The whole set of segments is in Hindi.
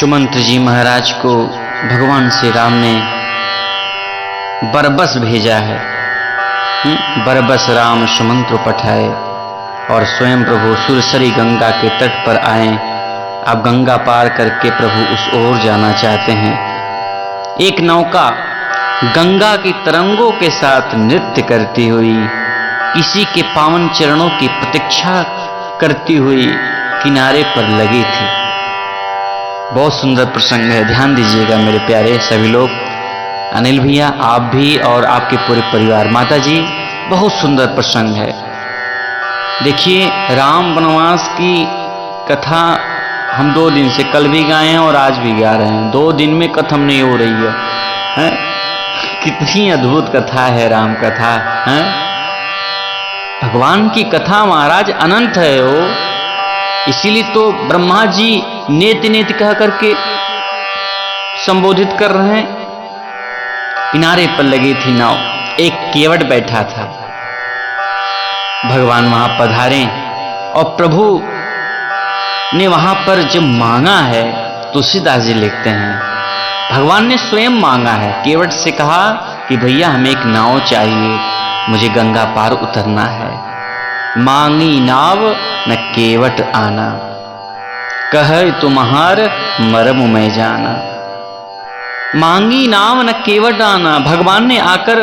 सुमंत्र जी महाराज को भगवान श्री राम ने बरबस भेजा है। बरबस राम सुमंत्र पठाए और स्वयं प्रभु सुरसरी गंगा के तट पर आए। अब गंगा पार करके प्रभु उस ओर जाना चाहते हैं। एक नौका गंगा की तरंगों के साथ नृत्य करती हुई किसी के पावन चरणों की प्रतीक्षा करती हुई किनारे पर लगी थी। बहुत सुंदर प्रसंग है, ध्यान दीजिएगा मेरे प्यारे सभी लोग। अनिल भैया, आप भी और आपके पूरे परिवार, माता जी, बहुत सुंदर प्रसंग है। देखिए, राम वनवास की कथा हम 2 दिन से, कल भी गाए हैं और आज भी गा रहे हैं। 2 दिन में खत्म नहीं हो रही है? कितनी अद्भुत कथा है राम कथा है। भगवान की कथा महाराज अनंत है वो। इसीलिए तो ब्रह्मा जी नेति नेति कह करके संबोधित कर रहे हैं। किनारे पर लगी थी नाव, एक केवट बैठा था। भगवान वहां पधारे और प्रभु ने वहां पर जब मांगा है, तुलसीदास जी लिखते हैं, भगवान ने स्वयं मांगा है। केवट से कहा कि भैया हमें एक नाव चाहिए, मुझे गंगा पार उतरना है। मांगी नाव न केवट आना, कहे तुम्हार मरम मैं जाना। मांगी नाव न केवट आना, भगवान ने आकर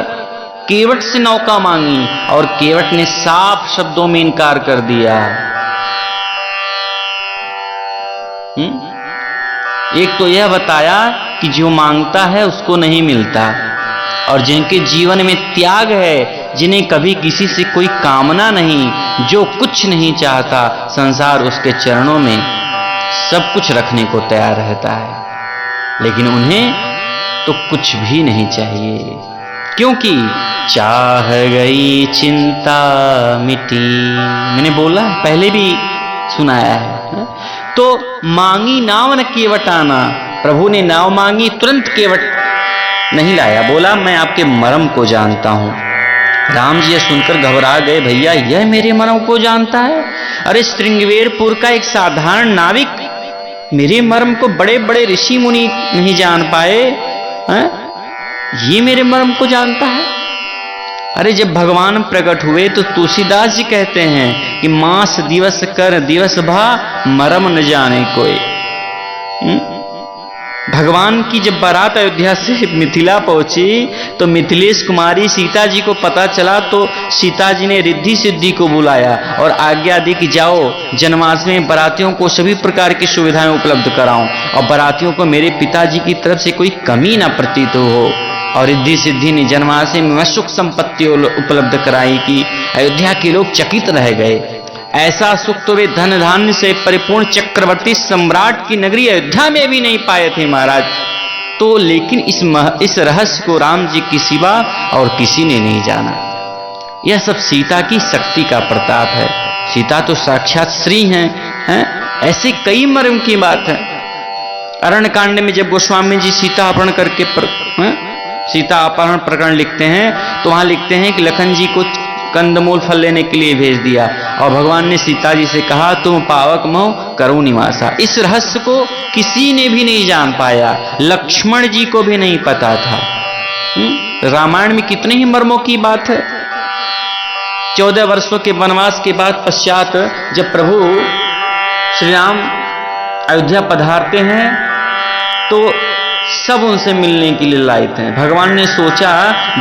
केवट से नौका मांगी और केवट ने साफ शब्दों में इनकार कर दिया। एक तो यह बताया कि जो मांगता है उसको नहीं मिलता, और जिनके जीवन में त्याग है, जिन्हें कभी किसी से कोई कामना नहीं, जो कुछ नहीं चाहता, संसार उसके चरणों में सब कुछ रखने को तैयार रहता है। लेकिन उन्हें तो कुछ भी नहीं चाहिए, क्योंकि चाह गई चिंता मिटी। मैंने बोला, पहले भी सुनाया है। तो मांगी नाव न केवट आना, प्रभु ने नाव मांगी, तुरंत केवट नहीं लाया। बोला मैं आपके मर्म को जानता हूं। राम जी सुनकर घबरा गए, भैया यह मेरे मर्म को जानता है? अरे श्रृंगवेरपुर का एक साधारण नाविक मेरे मर्म को बड़े बड़े ऋषि मुनि नहीं जान पाए हैं? ये मेरे मर्म को जानता है? अरे जब भगवान प्रकट हुए तो तुलसीदास जी कहते हैं कि मास दिवस कर दिवस भा मर्म न जाने कोई। भगवान की जब बारात अयोध्या से मिथिला पहुंची तो मिथिलेश कुमारी सीता जी को पता चला, तो सीता जी ने रिद्धि सिद्धि को बुलाया और आज्ञा दी कि जाओ जन्माष्टमी में बारातियों को सभी प्रकार की सुविधाएं उपलब्ध कराऊं और बारातियों को मेरे पिताजी की तरफ से कोई कमी ना प्रतीत हो। और रिद्धि सिद्धि ने जन्माष्टमी में सुख संपत्ति उपलब्ध कराई कि अयोध्या के लोग चकित रह गए। ऐसा सुख तो वे धन धान्य से परिपूर्ण चक्रवर्ती सम्राट की नगरी अयोध्या में भी नहीं पाए थे महाराज। तो लेकिन इस रहस्य को राम जी की सिवा और किसी ने नहीं जाना। यह सब सीता की शक्ति का प्रताप है। सीता तो साक्षात श्री हैं, ऐसे कई मर्म की बात है। अरण्य कांड में जब गोस्वामी जी सीता अपहरण करके सीता अपहरण प्रकरण लिखते हैं, तो वहां लिखते हैं कि लखन जी को कंदमूल फल लेने के लिए भेज दिया और भगवान ने सीता जी से कहा तुम पावक मोह करो निवासा। इस रहस्य को किसी ने भी नहीं जान पाया, लक्ष्मण जी को भी नहीं पता था। रामायण में कितने ही मर्मों की बात है। 14 वर्षों के वनवास के बाद पश्चात जब प्रभु श्री राम अयोध्या पधारते हैं तो सब उनसे मिलने के लिए लाए थे। भगवान ने सोचा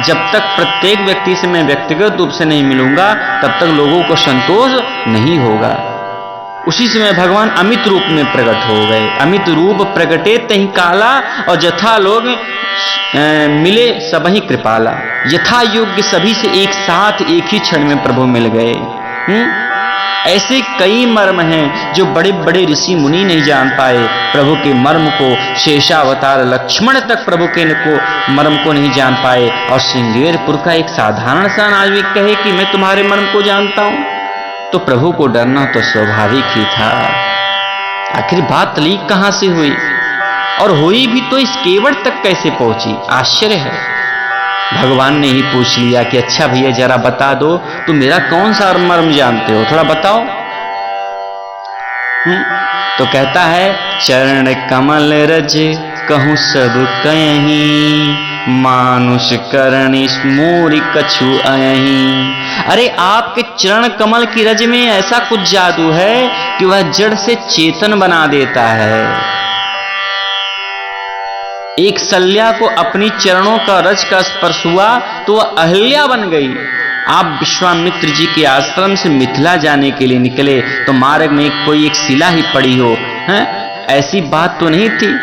जब तक प्रत्येक व्यक्ति से मैं व्यक्तिगत रूप से नहीं मिलूंगा तब तक लोगों को संतोष नहीं होगा। उसी समय भगवान अमित रूप में प्रकट हो गए। अमित रूप प्रकटे तहीं काला और जथा लोग मिले सबही कृपाला। यथा योग्य सभी से एक साथ एक ही क्षण में प्रभु मिल गए। ऐसे कई मर्म हैं जो बड़े बड़े ऋषि मुनि नहीं जान पाए प्रभु के मर्म को। शेषावतार लक्ष्मण तक प्रभु के को मर्म को नहीं जान पाए, और श्रृंगवेरपुर का एक साधारण सा नाविक कहे कि मैं तुम्हारे मर्म को जानता हूं, तो प्रभु को डरना तो स्वाभाविक ही था। आखिर बात लीक कहां से हुई, और हुई भी तो इस केवट तक कैसे पहुंची? आश्चर्य है। भगवान ने ही पूछ लिया कि अच्छा भैया जरा बता दो, तुम मेरा कौन सा मर्म जानते हो, थोड़ा बताओ। तो कहता है चरण कमल रज कहूँ सब कहीं, मानुष करणी मोरी कछु अयहीं। अरे आपके चरण कमल की रज में ऐसा कुछ जादू है कि वह जड़ से चेतन बना देता है। एक सल्या को अपनी चरणों का रज का स्पर्श हुआ तो वह अहल्या बन गई। आप विश्वामित्र जी के आश्रम से मिथिला जाने के लिए निकले तो मार्ग में कोई एक शिला ही पड़ी हो, हैं? ऐसी बात तो नहीं थी।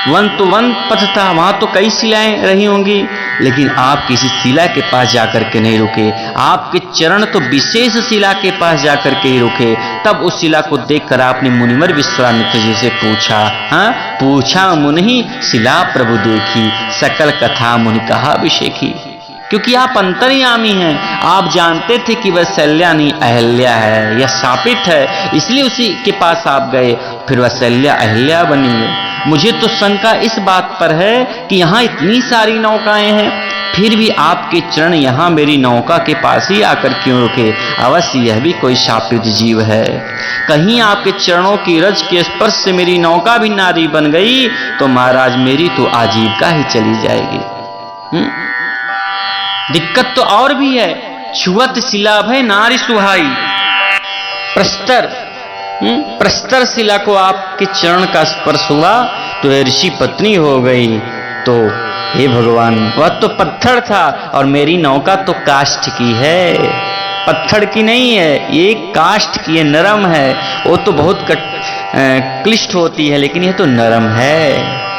वन तो वन पथ था, वहां तो कई शिलाएं रही होंगी, लेकिन आप किसी शिला के पास जाकर के नहीं रुके। आपके चरण तो विशेष शिला के पास जाकर के ही रुके। तब उस शिला को देखकर आपने मुनिवर विश्वामित्र जी से पूछा, हाँ पूछा मुनि शिला प्रभु देखी, सकल कथा मुनि कहा अभिषेकी। क्योंकि आप अंतर्यामी हैं, आप जानते थे कि वह शल्या नहीं अहल्या है, यह शापित है, इसलिए उसी के पास आप गए, फिर वह शल्या अहल्या बनी है। मुझे तो शंका इस बात पर है कि यहाँ इतनी सारी नौकाएं हैं, फिर भी आपके चरण यहाँ मेरी नौका के पास ही आकर क्यों रुके? अवश्य यह भी कोई शापित जीव है। कहीं आपके चरणों की रज के स्पर्श से मेरी नौका भी नारी बन गई तो महाराज मेरी तो आजीविका ही चली जाएगी। दिक्कत तो और भी है, छुअत शिला भय नारी सुहाई। प्रस्तर शिला को आपके चरण का स्पर्श हुआ तो ऋषि पत्नी हो गई। तो हे भगवान, वह तो पत्थर था और मेरी नौका तो काष्ठ की है, पत्थर की नहीं है, ये काष्ठ की है, नरम है। वो तो बहुत क्लिष्ट होती है, लेकिन यह तो नरम है।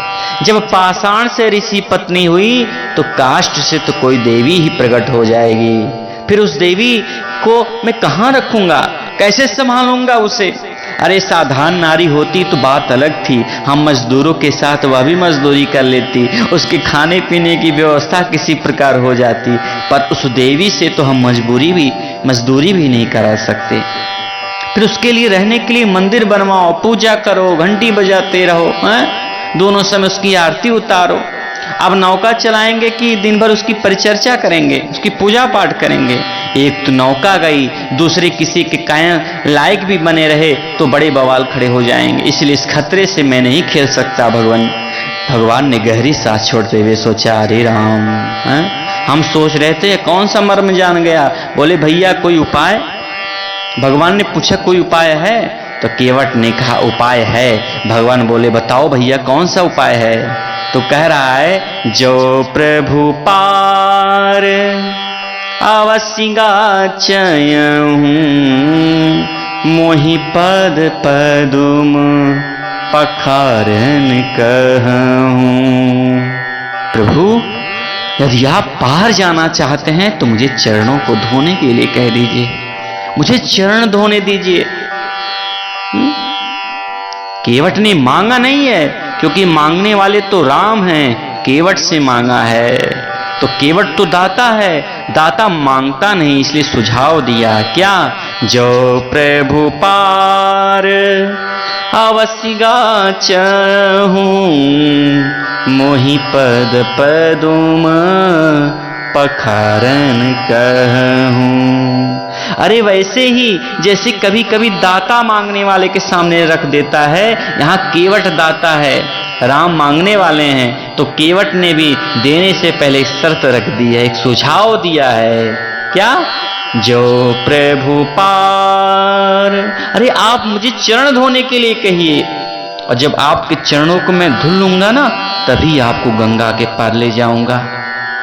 जब पाषाण से ऋषि पत्नी हुई तो काष्ठ से तो कोई देवी ही प्रकट हो जाएगी। फिर उस देवी को मैं कहाँ रखूंगा, कैसे संभालूंगा उसे? अरे साधारण नारी होती तो बात अलग थी, हम मजदूरों के साथ वह भी मजदूरी कर लेती, उसके खाने पीने की व्यवस्था किसी प्रकार हो जाती, पर उस देवी से तो हम मजदूरी भी नहीं करा सकते। फिर उसके लिए रहने के लिए मंदिर बनवाओ, पूजा करो, घंटी बजाते रहो, दोनों समय उसकी आरती उतारो। अब नौका चलाएंगे कि दिन भर उसकी परिचर्चा करेंगे, उसकी पूजा पाठ करेंगे? एक तो नौका गई, दूसरे किसी के कायम लायक भी बने रहे तो बड़े बवाल खड़े हो जाएंगे, इसलिए इस खतरे से मैं नहीं खेल सकता। भगवान ने गहरी सांस छोड़ते हुए सोचा, अरे राम, हम सोच रहे थे कौन सा मर्म जान गया। बोले भैया कोई उपाय? भगवान ने पूछा कोई उपाय है? तो केवट ने कहा उपाय है। भगवान बोले बताओ भैया कौन सा उपाय है? तो कह रहा है जो प्रभु पार अवश्य गाचयहूं, मोहि पद पदुम पखारन कहूं। प्रभु यदि आप पार जाना चाहते हैं तो मुझे चरणों को धोने के लिए कह दीजिए, मुझे चरण धोने दीजिए। केवट ने मांगा नहीं है, क्योंकि मांगने वाले तो राम हैं, केवट से मांगा है। तो केवट तो दाता है, दाता मांगता नहीं, इसलिए सुझाव दिया क्या? जो प्रभु पार अवश्य गाचहूं, मोहि पद पदुम पखारन कहूं। अरे वैसे ही जैसे कभी कभी दाता मांगने वाले के सामने रख देता है, यहाँ केवट दाता है, राम मांगने वाले हैं, तो केवट ने भी देने से पहले एक शर्त रख दी है, एक सुझाव दिया है। क्या? जो प्रभु पार, अरे आप मुझे चरण धोने के लिए कहिए, और जब आपके चरणों को मैं धुल लूंगा ना तभी आपको गंगा के पार ले जाऊंगा।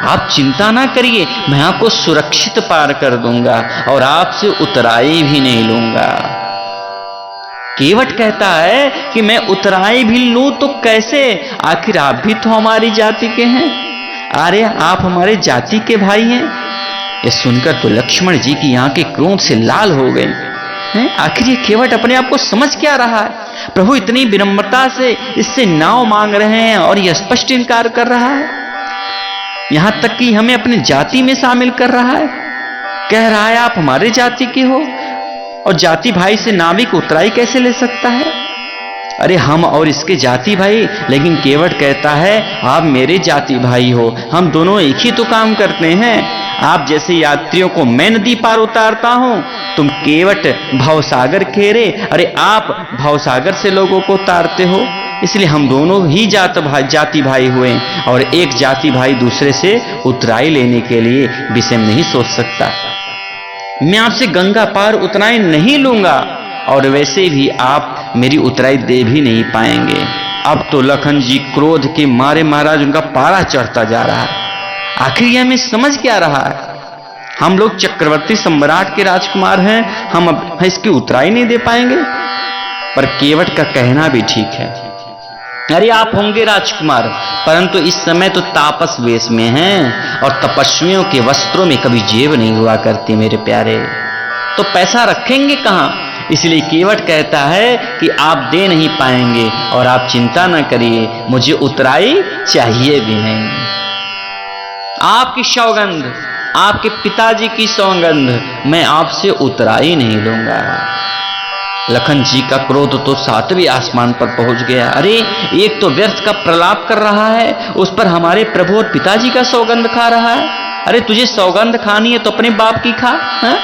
आप चिंता ना करिए, मैं आपको सुरक्षित पार कर दूंगा और आपसे उतराई भी नहीं लूंगा। केवट कहता है कि मैं उतराई भी लूं तो कैसे, आखिर आप भी तो हमारी जाति के हैं, अरे आप हमारे जाति के भाई हैं। यह सुनकर तो लक्ष्मण जी की आंखें क्रोध से लाल हो गई। आखिर ये केवट अपने आप को समझ क्या रहा है? प्रभु इतनी विनम्रता से इससे नाव मांग रहे हैं और यह स्पष्ट इनकार कर रहा है, यहां तक कि हमें अपनी जाति में शामिल कर रहा है। कह रहा है आप हमारे जाति के हो, और जाति भाई से नाविक उतराई कैसे ले सकता है? अरे हम और इसके जाति भाई, लेकिन केवट कहता है आप मेरे जाति भाई हो, हम दोनों एक ही तो काम करते हैं। आप जैसे यात्रियों को मैं नदी पार उतारता हूं, तुम केवट भवसागर खेरे, अरे आप भवसागर से लोगों को उतारते हो। इसलिए हम दोनों ही जाति भाई हुए, और एक जाति भाई दूसरे से उतराई लेने के लिए विषम नहीं सोच सकता। मैं आपसे गंगा पार उतराई नहीं लूंगा, और वैसे भी आप मेरी उतराई दे भी नहीं पाएंगे। अब तो लखन जी क्रोध के मारे महाराज उनका पारा चढ़ता जा रहा है। आखिर यह हमें समझ क्या रहा है? हम लोग चक्रवर्ती सम्राट के राजकुमार हैं, हम अब इसकी उतराई नहीं दे पाएंगे। पर केवट का कहना भी ठीक है। अरे आप होंगे राजकुमार, परंतु इस समय तो तापस वेश में हैं, और तपस्वियों के वस्त्रों में कभी जेब नहीं हुआ करती मेरे प्यारे, तो पैसा रखेंगे कहां? इसलिए केवट कहता है कि आप दे नहीं पाएंगे, और आप चिंता न करिए, मुझे उतराई चाहिए भी नहीं। आपकी सौगंध, आपके पिताजी की सौगंध, मैं आपसे उतराई नहीं लूंगा। लखन जी का क्रोध तो 7वें आसमान पर पहुंच गया। अरे एक तो व्यर्थ का प्रलाप कर रहा है, उस पर हमारे प्रभु और पिताजी का सौगंध खा रहा है। अरे तुझे सौगंध खानी है तो अपने बाप की खा, है?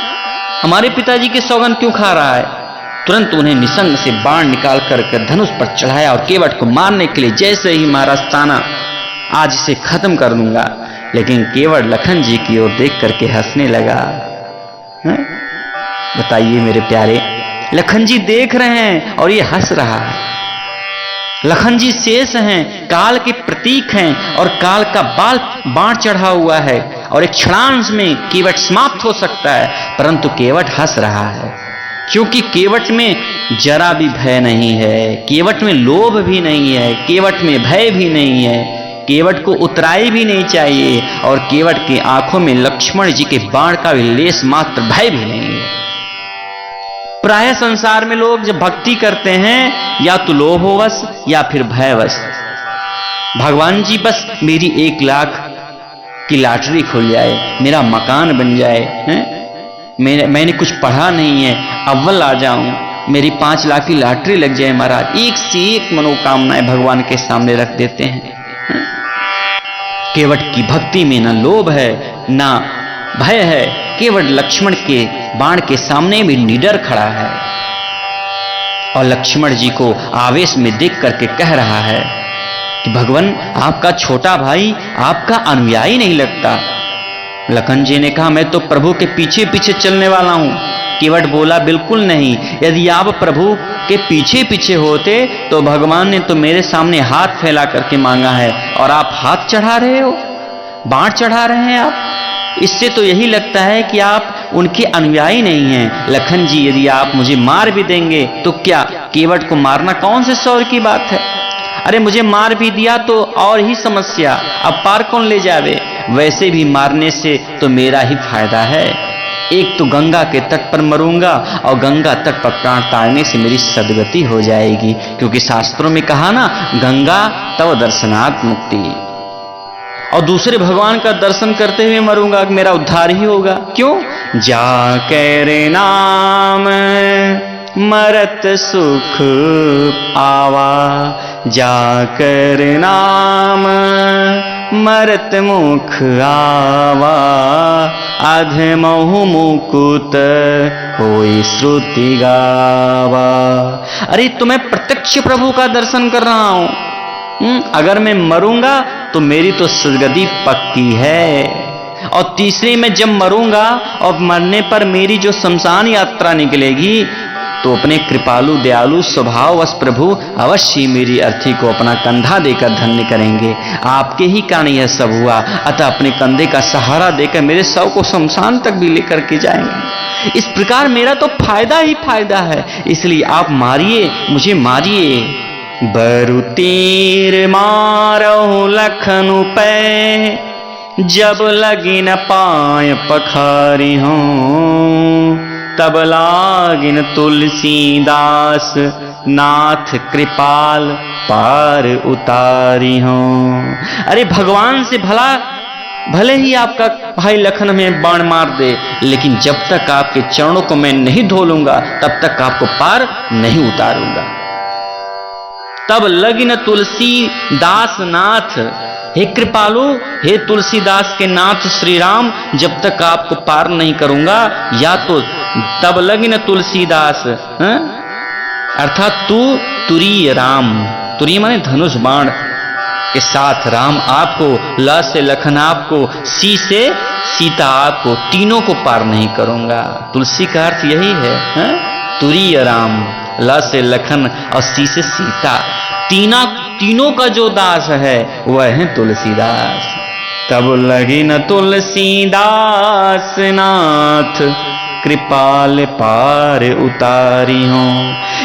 हमारे पिताजी की सौगंध क्यों खा रहा है? तुरंत उन्हें निसंग से बाण निकाल कर धनुष पर चढ़ाया, और केवट को मारने के लिए जैसे ही महाराज ताना, आज इसे खत्म कर दूंगा। लेकिन केवट लखन जी की ओर देख करके हंसने लगा। बताइए मेरे प्यारे, लखन जी देख रहे हैं और ये हंस रहा है। लखन जी शेष हैं, काल के प्रतीक हैं, और काल का बाण चढ़ा हुआ है, और एक क्षणांश में केवट समाप्त हो सकता है, परंतु केवट हंस रहा है, क्योंकि केवट में जरा भी भय नहीं है, केवट में लोभ भी नहीं है, केवट में भय भी नहीं है, केवट को उतराई भी नहीं चाहिए, और केवट की आंखों में लक्ष्मण जी के बाण का भी लेस मात्र भय भी नहीं है। प्राय संसार में लोग जब भक्ति करते हैं, या तो लोभवश या फिर भयवश। भगवान जी बस मेरी 1 लाख की लॉटरी खुल जाए, मेरा मकान बन जाए, मैंने कुछ पढ़ा नहीं है, अव्वल आ जाऊं, मेरी 5 लाख की लॉटरी लग जाए महाराज, एक से एक मनोकामनाएं भगवान के सामने रख देते हैं। केवट की भक्ति में न लोभ है ना भय है, केवट लक्ष्मण के बाण के सामने भी निडर खड़ा है, और लक्ष्मण जी को आवेश में देख करके कह रहा है कि भगवान आपका छोटा भाई आपका अनुयायी नहीं लगता। लखन जी ने कहा मैं तो प्रभु के पीछे पीछे चलने वाला हूं। केवट बोला बिल्कुल नहीं, यदि आप प्रभु के पीछे पीछे होते तो भगवान ने तो मेरे सामने हाथ फैला करके मांगा है, और आप हाथ चढ़ा रहे हो, बाण चढ़ा रहे हैं आप। इससे तो यही लगता है कि आप उनके अनुयायी नहीं हैं। लखन जी यदि आप मुझे मार भी देंगे तो क्या, केवट को मारना कौन से शौर्य की बात है? अरे मुझे मार भी दिया तो और ही समस्या, अब पार कौन ले जावे? वैसे भी मारने से तो मेरा ही फायदा है। एक तो गंगा के तट पर मरूंगा, और गंगा तट पर प्राण तारने से मेरी सदगति हो जाएगी, क्योंकि शास्त्रों में कहा ना, गंगा तव दर्शनात् मुक्ति। और दूसरे भगवान का दर्शन करते हुए मरूंगा, मेरा उद्धार ही होगा। क्यों? जाकर नाम मरत सुख आवा, जाकर नाम मरत मुख आवा, अधमहु मुकुत होई श्रुति गावा। अरे तो मैं प्रत्यक्ष प्रभु का दर्शन कर रहा हूं, अगर मैं मरूंगा तो मेरी तो सदगति पक्की है। और तीसरे में जब मरूंगा और मरने पर मेरी जो शमशान यात्रा निकलेगी, तो अपने कृपालु दयालु स्वभाववश प्रभु अवश्य मेरी अर्थी को अपना कंधा देकर धन्य करेंगे। आपके ही कारण यह सब हुआ, अतः अपने कंधे का सहारा देकर मेरे शव को शमशान तक भी लेकर के जाएंगे। इस प्रकार मेरा तो फायदा ही फायदा है, इसलिए आप मारिए, मुझे मारिए। बरु तीर मारो लखनु पे, जब लगी न पाय पखारी हूँ, तब लागिन तुलसीदास नाथ कृपाल पार उतारी हूँ। अरे भगवान से भले ही आपका भाई लखन में बाण मार दे, लेकिन जब तक आपके चरणों को मैं नहीं धो लूंगा, तब तक आपको पार नहीं उतारूंगा। तब लगिन तुलसी दास नाथ, हे कृपालु, हे तुलसीदास के नाथ श्री राम, जब तक आपको पार नहीं करूंगा, या तो तब लगिन तुलसीदास, अर्थात तू तुरीय राम, तुरीय माने धनुष बाण के साथ राम आपको, ल से लखन आपको, सी से सीता आपको, तीनों को पार नहीं करूंगा। तुलसी का अर्थ यही है, तुरीय राम, ल से लखन और सी से सीता, तीनों का जो दास है वह है तुलसीदास। तब लगी न तुलसीदास नाथ, कृपाल पार उतारी हो।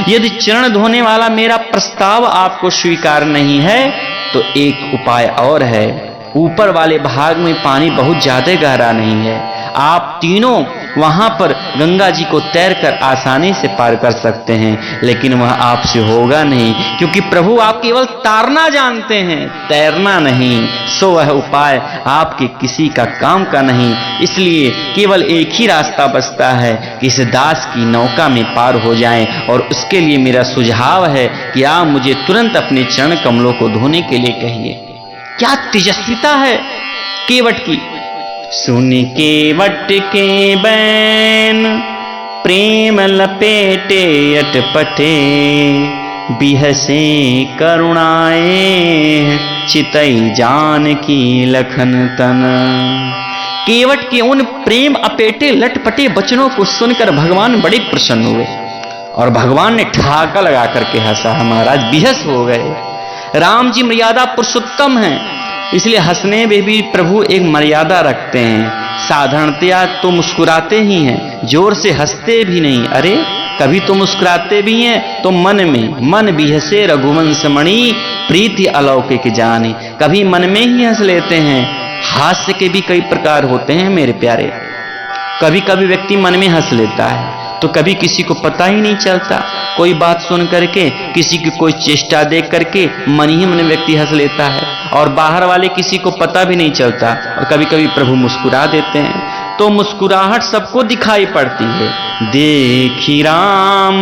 यदि चरण धोने वाला मेरा प्रस्ताव आपको स्वीकार नहीं है तो एक उपाय और है। ऊपर वाले भाग में पानी बहुत ज्यादा गहरा नहीं है, आप तीनों वहां पर गंगा जी को तैरकर आसानी से पार कर सकते हैं, लेकिन वह आपसे होगा नहीं, क्योंकि प्रभु आप केवल तारना जानते हैं, तैरना नहीं। सो वह उपाय आपके किसी का काम का नहीं। इसलिए केवल एक ही रास्ता बचता है कि इस दास की नौका में पार हो जाएं, और उसके लिए मेरा सुझाव है कि आप मुझे तुरंत अपने चरण कमलों को धोने के लिए कहिए। क्या तेजस्विता है केवट की। सुन केवट के बैन, प्रेम लपेटे अटपटे, बिहसे करुणाए, चितई जान की लखन तन। केवट के उन प्रेम अपेटे लटपटे वचनों को सुनकर भगवान बड़े प्रसन्न हुए, और भगवान ने ठहाका लगा करके हंसा। महाराज बिहस हो गए। राम जी मर्यादा पुरुषोत्तम हैं, इसलिए हंसने में भी प्रभु एक मर्यादा रखते हैं। साधारणतया तो मुस्कुराते ही हैं, जोर से हंसते भी नहीं। अरे कभी तो मुस्कुराते भी हैं तो मन बिहसे रघुवंश मणि, प्रीति अलौकिक जाने। कभी मन में ही हंस लेते हैं। हास्य के भी कई प्रकार होते हैं मेरे प्यारे। कभी कभी व्यक्ति मन में हंस लेता है तो कभी किसी को पता ही नहीं चलता। कोई बात सुन करके, किसी की कोई चेष्टा देख करके मन ही मन व्यक्ति हंस लेता है, और बाहर वाले किसी को पता भी नहीं चलता। और कभी कभी प्रभु मुस्कुरा देते हैं, तो मुस्कुराहट सबको दिखाई पड़ती है। देखी राम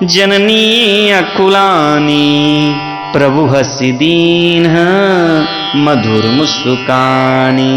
जननी अकुलानी, प्रभु हंसी दीन मधुर मुस्कानी।